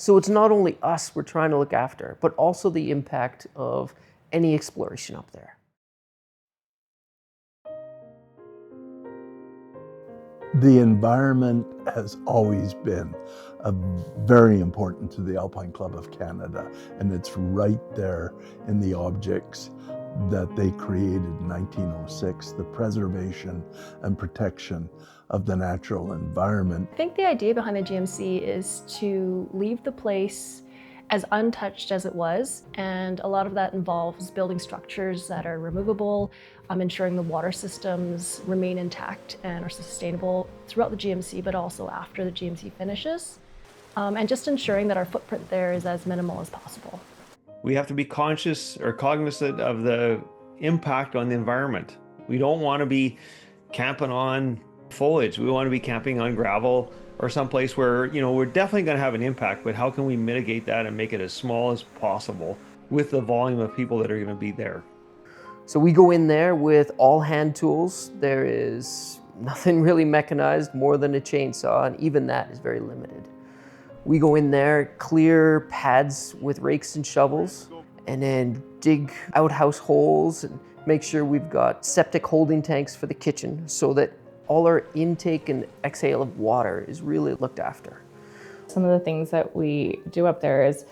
So it's not only us we're trying to look after, but also the impact of any exploration up there. The environment has always been very important to the Alpine Club of Canada, and it's right there in the objects that they created in 1906, the preservation and protection of the natural environment. I think the idea behind the GMC is to leave the place as untouched as it was, and a lot of that involves building structures that are removable, ensuring the water systems remain intact and are sustainable throughout the GMC, but also after the GMC finishes, and just ensuring that our footprint there is as minimal as possible. We have to be conscious or cognizant of the impact on the environment. We don't want to be camping on foliage. We want to be camping on gravel or someplace where, we're definitely going to have an impact, but how can we mitigate that and make it as small as possible with the volume of people that are going to be there? So we go in there with all hand tools. There is nothing really mechanized more than a chainsaw, and even that is very limited. We go in there, clear pads with rakes and shovels, and then dig outhouse holes and make sure we've got septic holding tanks for the kitchen so that all our intake and exhale of water is really looked after. Some of the things that we do up there is,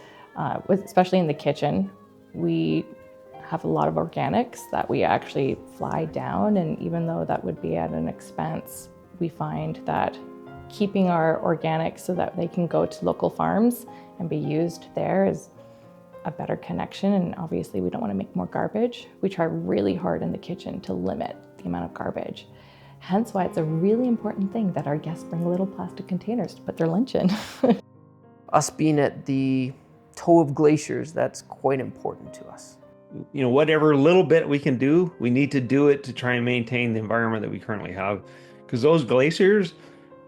especially in the kitchen, we have a lot of organics that we actually fly down, and even though that would be at an expense, we find that keeping our organics so that they can go to local farms and be used there is a better connection, and obviously we don't want to make more garbage. We try really hard in the kitchen to limit the amount of garbage. Hence why it's a really important thing that our guests bring little plastic containers to put their lunch in. Us being at the toe of glaciers, that's quite important to us. Whatever little bit we can do, we need to do it to try and maintain the environment that we currently have, because those glaciers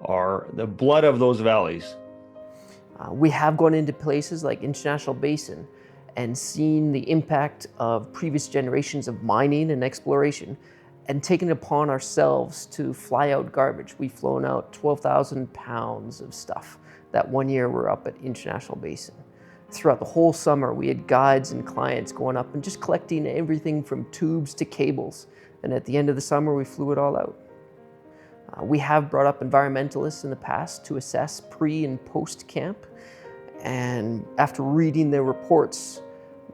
are the blood of those valleys. We have gone into places like International Basin and seen the impact of previous generations of mining and exploration and taken it upon ourselves to fly out garbage. We've flown out 12,000 pounds of stuff that one year we're up at International Basin. Throughout the whole summer, we had guides and clients going up and just collecting everything from tubes to cables. And at the end of the summer, we flew it all out. We have brought up environmentalists in the past to assess pre and post camp. And after reading their reports,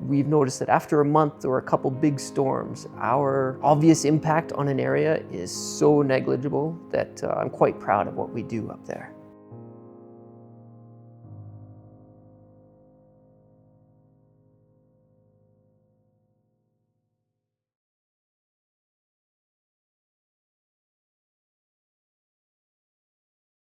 we've noticed that after a month or a couple big storms, our obvious impact on an area is so negligible that I'm quite proud of what we do up there.